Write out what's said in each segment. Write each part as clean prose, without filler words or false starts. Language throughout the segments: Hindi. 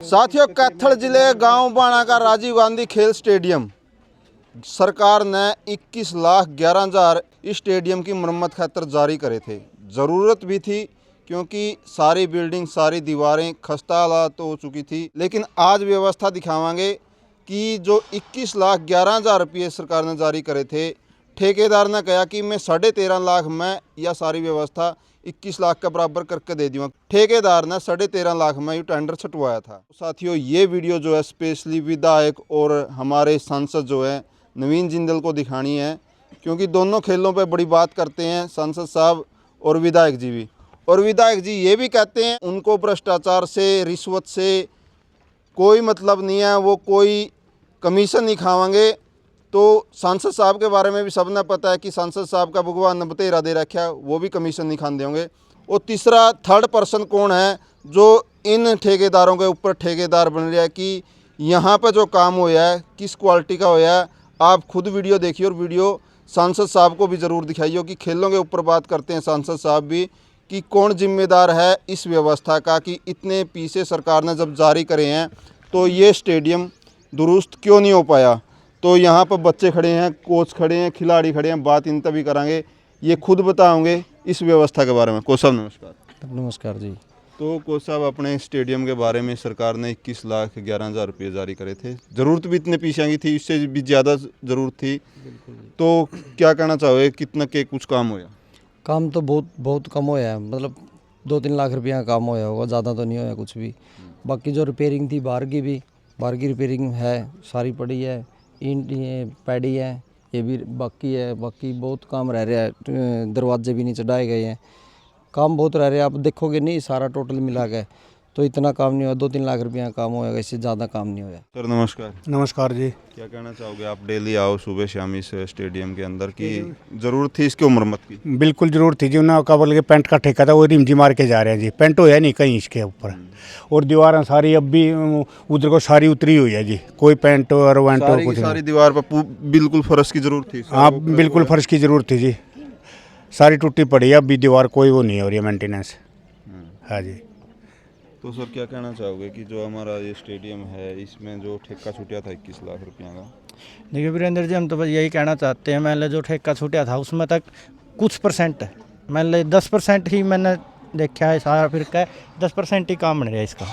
साथियों, कैथल जिले गांव बाणा का राजीव गांधी खेल स्टेडियम सरकार ने 21,11,000 इस स्टेडियम की मरम्मत खातर जारी करे थे। ज़रूरत भी थी क्योंकि सारी बिल्डिंग सारी दीवारें खस्ता हालात हो चुकी थी। लेकिन आज व्यवस्था दिखावांगे कि जो 21,11,000 रुपये सरकार ने जारी करे थे, ठेकेदार ने कहा कि मैं 13.5 लाख में यह सारी व्यवस्था 21 लाख के बराबर करके दे दूँगा। ठेकेदार ने 13.5 लाख में ये टेंडर छटवाया था। साथियों, ये वीडियो जो है स्पेशली विधायक और हमारे सांसद जो है नवीन जिंदल को दिखानी है, क्योंकि दोनों खेलों पे बड़ी बात करते हैं सांसद साहब और विधायक जी भी। और विधायक जी ये भी कहते हैं उनको भ्रष्टाचार से, रिश्वत से कोई मतलब नहीं है, वो कोई कमीशन नहीं खावांगे। तो सांसद साहब के बारे में भी सबने पता है कि सांसद साहब का भगवान ने बतेरा दे रखा है, वो भी कमीशन नहीं खाते होंगे। और तीसरा थर्ड पर्सन कौन है जो इन ठेकेदारों के ऊपर ठेकेदार बन रहा है कि यहाँ पर जो काम होया है किस क्वालिटी का होया है। आप खुद वीडियो देखिए और वीडियो सांसद साहब को भी ज़रूर दिखाइए कि खेलों के ऊपर बात करते हैं सांसद साहब भी कि कौन जिम्मेदार है इस व्यवस्था का कि इतने पैसे सरकार ने जब जारी करे हैं तो ये स्टेडियम दुरुस्त क्यों नहीं हो पाया। तो यहाँ पर बच्चे खड़े हैं, कोच खड़े हैं, खिलाड़ी खड़े हैं, बात इन तभी करांगे, ये खुद बताओगे इस व्यवस्था के बारे में। कोच साहब नमस्कार। नमस्कार जी। तो कोच साहब, अपने स्टेडियम के बारे में सरकार ने 21,11,000 रुपये जारी करे थे। ज़रूरत भी इतने पीछे की थी, इससे भी ज़्यादा ज़रूरत थी। तो क्या कहना चाहोगे, कितना के कुछ काम होया? काम तो बहुत कम होया है, मतलब 2-3 लाख रुपया का काम होया होगा, ज़्यादा तो नहीं होया कुछ भी। बाकी जो रिपेयरिंग थी बाहर की रिपेयरिंग है, सारी पड़ी है। ईंट ये पैडी है, ये भी बाकी है। बाकी बहुत काम रह रहा है, दरवाजे भी नहीं चढ़ाए गए हैं, काम बहुत रह रहा है। आप देखोगे नहीं सारा टोटल मिला के तो इतना काम नहीं हुआ, 2-3 लाख रुपया का काम होगा, इससे ज़्यादा काम नहीं होया। सर नमस्कार। नमस्कार जी। क्या कहना चाहोगे, आप डेली आओ सुबह शाम इस स्टेडियम के अंदर की ज़रूरत थी इसकी मरम्मत की? बिल्कुल ज़रूरत थी जी। उन्होंने क्या बोल के पेंट का ठेका था वो रिमझी मार के जा रहे हैं जी, पेंट होया नहीं कहीं इसके ऊपर। और दीवारें सारी अब भी उधर को सारी उतरी हुई है जी, कोई पेंट और वेंट और कुछ सारी दीवार पर बिल्कुल फर्श की ज़रूरत थी। हाँ बिल्कुल फर्श की ज़रूरत थी जी, सारी टूटी पड़ी है, अब भी दीवार कोई वो नहीं हो रही है मेंटेनेंस। हाँ जी। तो सर क्या कहना चाहोगे कि जो हमारा ये स्टेडियम है इसमें जो ठेका छूटा था 21 लाख रुपया का? देखिए वीरेंद्र जी, हम तो बस यही कहना चाहते हैं, मैंने जो ठेका छूटा था उसमें तक कुछ परसेंट, मैंने 10% ही मैंने देखा है सारा, फिर क्या 10% ही काम बन रहा है इसका।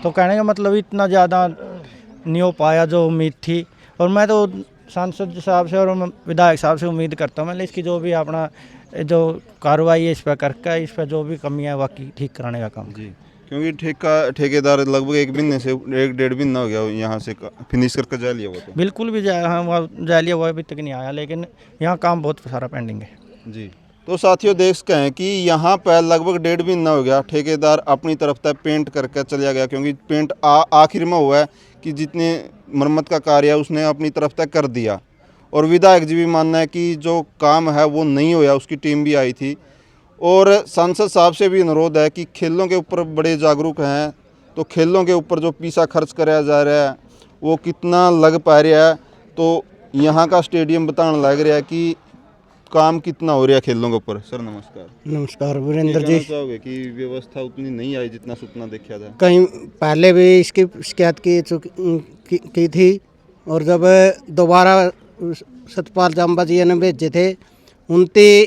तो कहने का मतलब इतना ज़्यादा नहीं हो पाया जो उम्मीद थी। और मैं तो सांसद साहब से और विधायक साहब से उम्मीद करता हूँ, मतलब इसकी जो भी अपना जो कार्रवाई है इस पर करके, इस पर जो भी कमियाँ बाकी ठीक कराने का काम जी, क्योंकि ठेकेदार लगभग 1 महीने से 1-1.5 महीना हो गया यहाँ से फिनिश करके जा लिया वो तो। बिल्कुल भी हाँ वहाँ जा लिया, वो अभी तक नहीं आया, लेकिन यहाँ काम बहुत सारा पेंडिंग है जी। तो साथियों देख सकते हैं कि यहाँ पर लगभग 1.5 महीना हो गया, ठेकेदार अपनी तरफ तक पेंट करके चला गया, क्योंकि पेंट आखिर में हुआ है कि जितने मरम्मत का कार्य है उसने अपनी तरफ तक कर दिया। और विधायक जी भी मानना है कि जो काम है वो नहीं होया, उसकी टीम भी आई थी। और सांसद साहब से भी अनुरोध है कि खेलों के ऊपर बड़े जागरूक हैं, तो खेलों के ऊपर जो पैसा खर्च कराया जा रहा है वो कितना लग पा रहा है, तो यहाँ का स्टेडियम बताने लग रहा है कि काम कितना हो रहा है खेलों के ऊपर। सर नमस्कार। नमस्कार वीरेंद्र जी। चाहोगे कि व्यवस्था उतनी नहीं आई जितना सपना देखा था? कहीं पहले भी इसकी शिकायत की थी, और जब दोबारा सतपाल जाम्बा जी ने भेजे थे, उनकी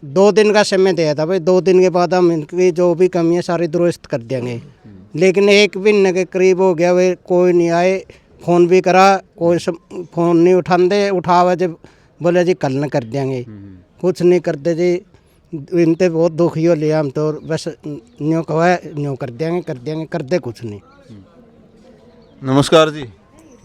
2 दिन का समय दिया था भाई, 2 दिन के बाद हम इनकी जो भी कमी है सारी दुरुस्त कर देंगे। लेकिन 1 महीने के करीब हो गया, वे कोई नहीं आए, फ़ोन भी करा, कोई फ़ोन नहीं उठावे जब बोले जी कल न कर देंगे, कुछ नहीं करते जी। इनते बहुत दुखी हो लिया हम तो, बस न्यों कहा न्यों कर देंगे, करते कुछ नहीं। नमस्कार जी।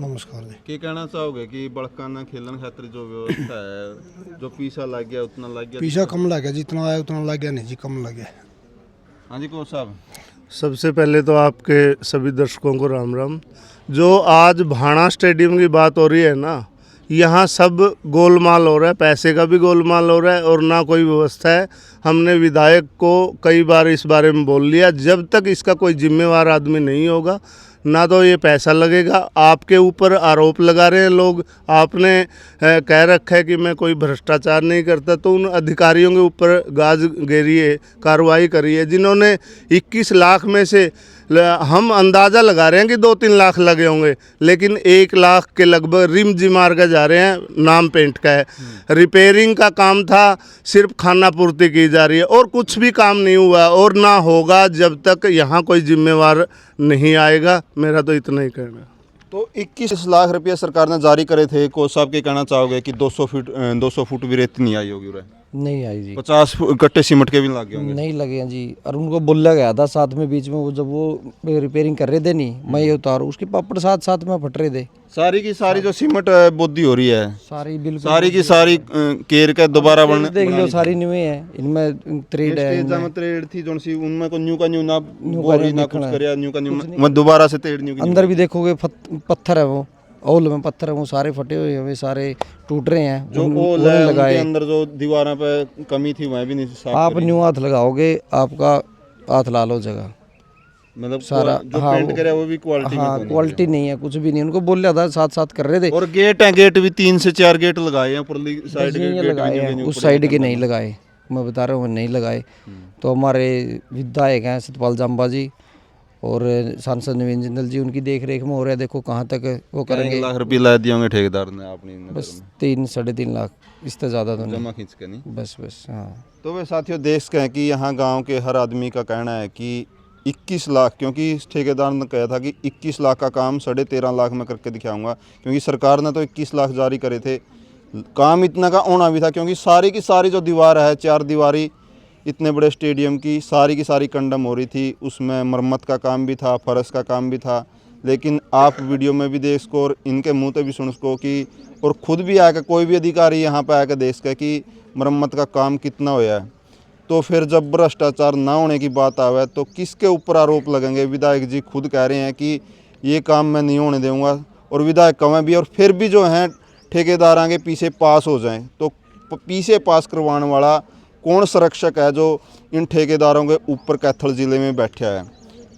नमस्कार जी। क्या कहना चाहोगे कि बड़काना खेलन खातिर जो व्यवस्था है, जो पैसा लग गया उतना लग गया? पैसा कम लग गया, जितना आया उतना लग गया नहीं जी, कम लग गया। हाँ जी कोच साहब। सबसे पहले तो आपके सभी दर्शकों को राम राम। जो आज भाणा स्टेडियम की बात हो रही है ना, यहाँ सब गोलमाल हो रहा है, पैसे का भी गोलमाल हो रहा है और ना कोई व्यवस्था है। हमने विधायक को कई बार इस बारे में बोल लिया, जब तक इसका कोई जिम्मेवार आदमी नहीं होगा ना तो ये पैसा लगेगा। आपके ऊपर आरोप लगा रहे हैं लोग, आपने कह रखा है कि मैं कोई भ्रष्टाचार नहीं करता, तो उन अधिकारियों के ऊपर गाज घेरिए, कार्रवाई करिए जिन्होंने 21 लाख में से हम अंदाज़ा लगा रहे हैं कि 2-3 लाख लगे होंगे, लेकिन 1 लाख के लगभग रिम जी मार के जा रहे हैं, नाम पेंट का है। रिपेयरिंग का काम था, सिर्फ खाना पूर्ति की जा रही है और कुछ भी काम नहीं हुआ और ना होगा जब तक यहाँ कोई जिम्मेवार नहीं आएगा। मेरा तो इतना ही कहना है। तो 21 लाख रुपये सरकार ने जारी करे थे, कोच साहब के कहना चाहोगे कि 200 फुट भी रेत नहीं आई होगी उरे? नहीं आई जी, 50 कट्टे सीमेंट के भी लग गए होंगे। नहीं लगे हैं जी। और उनको बोला गया था साथ में, बीच में वो जब वो रिपेयरिंग कर रहे थे नहीं, मैं ये उतारू, उसके पापड़ साथ साथ में फट रहे थे। सारी की सारी जो सीमेंट बोदी हो रही है, सारी बिल्कुल सारी की सारी केर के दोबारा बनने देख लो, सारी न्यू है, इनमें थ्रेड है, जमा थ्रेड थी जोन सी उनमें को न्यू का न्यू ना न्यू का बोरी न्यू ना कुछ दिखना है। करया, न्यू का न्यू मैं दोबारा से थ्रेड न्यू की अंदर भी देखोगे पत्थर है, वो ओल में पत्थर है, वो सारे फटे हुए हैं, वे सारे टूट रहे हैं। जो ओल है उनके अंदर जो दीवारों पे कमी थी वह भी नहीं साफ आप करी। न्यू हाथ लगाओगे, आपका हाथ लाल हो जाएगा। मतलब सारा जो पेंट करे वो भी क्वालिटी हाँ, क्वालिटी नहीं है, कुछ भी नहीं। उनको बोल रहा था, साथ साथ कर रहे थे। और गेट है, गेट भी 3 से 4 गेट लगाए हैं ऊपरली साइड ये के लगाए हैं, उस साइड के नहीं लगाए, मैं बता रहा हूँ, नहीं लगाए। तो हमारे विधायक हैं सतपाल जाम्बा जी और सांसद नवीन जिंदल जी, उनकी देख रेख में हो रहा है। देखो कहाँ तक वो करेंगे। 1 लाख रुपये ला दिए होंगे ठेकेदार ने आपने बस 3-3.5 लाख, इससे ज़्यादा तो नहीं, जमा खींच के नहीं। बस हाँ। तो वे साथियों देख के हैं कि यहाँ गांव के हर आदमी का कहना है कि 21 लाख, क्योंकि इस ठेकेदार ने कहा था कि 21 लाख का काम 13.5 लाख में करके दिखाऊंगा, क्योंकि सरकार ने तो 21 लाख जारी करे थे। काम इतना का होना भी था, क्योंकि सारी की सारी जो दीवार है, 4 दीवारी इतने बड़े स्टेडियम की सारी कंडम हो रही थी। उसमें मरम्मत का काम भी था, फर्श का काम भी था। लेकिन आप वीडियो में भी देख सको और इनके मुंह से भी सुन सको कि, और ख़ुद भी आकर कोई भी अधिकारी यहाँ पे आकर देख सके कि मरम्मत का काम कितना होया है। तो फिर जब भ्रष्टाचार ना होने की बात आवे तो किसके ऊपर आरोप लगेंगे? विधायक जी खुद कह रहे हैं कि ये काम मैं नहीं होने दूंगा, और विधायक कहें भी, और फिर भी जो हैं ठेकेदार आगे पीछे पास हो जाएं, तो पीछे पास करवाने वाला कौन संरक्षक है जो इन ठेकेदारों के ऊपर कैथल ज़िले में बैठा है?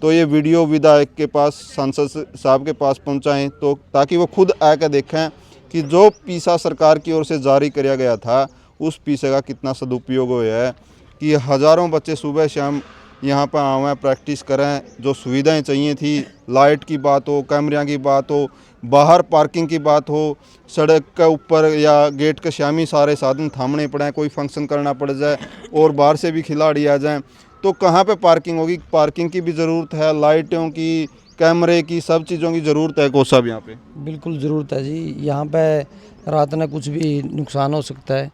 तो ये वीडियो विधायक के पास, सांसद साहब के पास पहुंचाएं, तो ताकि वो खुद आकर देखें कि जो पैसा सरकार की ओर से जारी किया गया था उस पैसे का कितना सदुपयोग हुआ है, कि हज़ारों बच्चे सुबह शाम यहाँ पर आवें, प्रैक्टिस करें। जो सुविधाएं चाहिए थी, लाइट की बात हो, कैमरिया की बात हो, बाहर पार्किंग की बात हो, सड़क के ऊपर या गेट के शामी सारे साधन थामने पड़े, कोई फंक्शन करना पड़ जाए और बाहर से भी खिलाड़ी आ जाएं, तो कहाँ पे पार्किंग होगी? पार्किंग की भी ज़रूरत है, लाइटों की, कैमरे की, सब चीज़ों की ज़रूरत है। कोच साहब यहाँ पे बिल्कुल ज़रूरत है जी। यहाँ पे रात में कुछ भी नुकसान हो सकता है,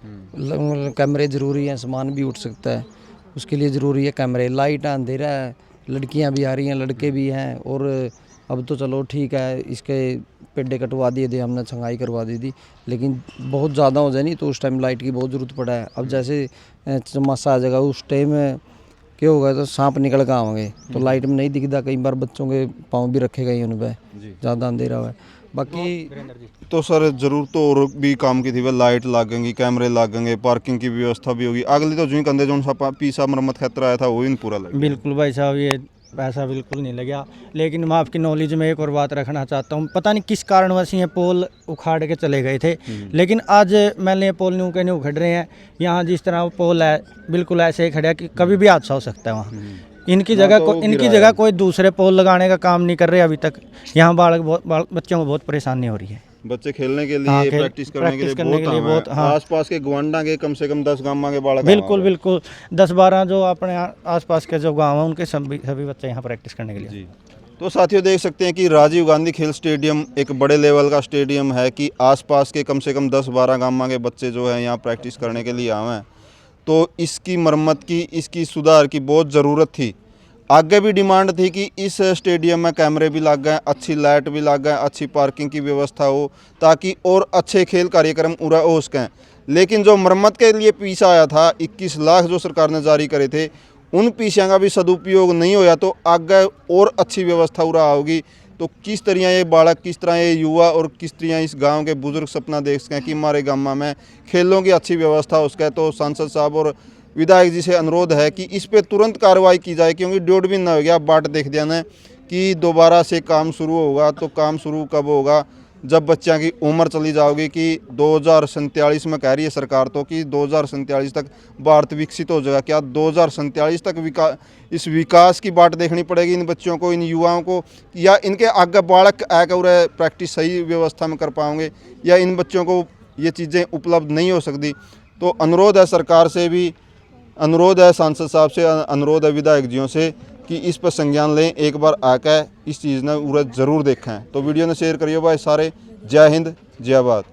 कैमरे ज़रूरी हैं, सामान भी उठ सकता है, उसके लिए ज़रूरी है कैमरे। लाइट, अंधेरा है, लड़कियाँ भी आ रही हैं, लड़के भी हैं। और अब तो चलो ठीक है, इसके पेड्डे कटवा दिए थे हमने, छंगाई करवा दी थी, लेकिन बहुत ज़्यादा हो जाए नहीं तो उस टाइम लाइट की बहुत ज़रूरत पड़ा है। अब जैसे चमासा आ जाएगा उस टाइम क्या होगा, तो सांप निकल कर आएंगे, तो लाइट में नहीं दिखता, कई बार बच्चों के पाँव भी रखे गए उन पर, ज़्यादा अंधेरा हुआ है। बाकी तो सर जरूर तो और भी काम की थी, वह लाइट लागेंगी, कैमरे लागेंगे, पार्किंग की व्यवस्था भी होगी। अगली तो जो कंधे जो सा पीसा मरम्मत खतरा आया था वो इन पूरा लगा। बिल्कुल भाई साहब, ये पैसा बिल्कुल नहीं लगा। लेकिन मैं आपकी नॉलेज में एक और बात रखना चाहता हूँ, पता नहीं किस कारणवश ये पोल उखाड़ के चले गए थे, लेकिन आज मैंने ये पोल न्यू के न्यू उखड़ रहे हैं। यहाँ जिस तरह वो पोल है बिल्कुल ऐसे ही खड़ा है कि कभी भी हादसा हो सकता है वहाँ। इनकी जगह कोई दूसरे पोल लगाने का काम नहीं कर रहे अभी तक। यहाँ बच्चों को बहुत परेशानी हो रही है। बच्चे खेलने के लिए, हाँ, प्रैक्टिस करने के लिए बहुत हाँ। आसपास के गवांडा के कम से कम 10 गांव के बालक बिल्कुल 10-12 जो अपने आसपास के जो गाँव हैं उनके सभी बच्चे यहाँ प्रैक्टिस करने के लिए। जी। तो साथियों देख सकते हैं कि राजीव गांधी खेल स्टेडियम एक बड़े लेवल का स्टेडियम है कि आसपास के कम से कम 10-12 गांव के बच्चे जो है यहाँ प्रैक्टिस करने के लिए आए हैं। तो इसकी मरम्मत की, इसकी सुधार की बहुत ज़रूरत थी। आगे भी डिमांड थी कि इस स्टेडियम में कैमरे भी लग गए, अच्छी लाइट भी लग गए, अच्छी पार्किंग की व्यवस्था हो, ताकि और अच्छे खेल कार्यक्रम पूरा हो सकें। लेकिन जो मरम्मत के लिए पैसा आया था 21 लाख जो सरकार ने जारी करे थे, उन पैसों का भी सदुपयोग नहीं होया, तो आगे और अच्छी व्यवस्था हो रहा होगी। तो किस तरह ये बालक, किस तरह ये युवा और किस तरह इस गांव के बुजुर्ग सपना देख सकें कि हमारे गाँव में खेलों की अच्छी व्यवस्था हो सके। तो सांसद साहब और विधायक जी से अनुरोध है कि इस पे तुरंत कार्रवाई की जाए, क्योंकि 1.5 महीना हो गया, बाट देख दिया ने कि दोबारा से काम शुरू होगा। तो काम शुरू कब होगा? जब बच्चों की उम्र चली जाओगी कि 2047 में कह रही है सरकार तो कि 2047 तक भारत विकसित हो जाएगा, क्या 2047 तक इस विकास की बाट देखनी पड़ेगी इन बच्चों को, इन युवाओं को, या इनके आगे बालक आकर प्रैक्टिस सही व्यवस्था में कर पाओगे, या इन बच्चों को ये चीज़ें उपलब्ध नहीं हो सकती। तो अनुरोध है सरकार से भी, अनुरोध है सांसद साहब से, अनुरोध है विधायक जियों से कि इस पर संज्ञान लें, एक बार आकर इस चीज़ ने ज़रूर देखें। तो वीडियो ने शेयर करिए भाई सारे। जय हिंद, जय भारत।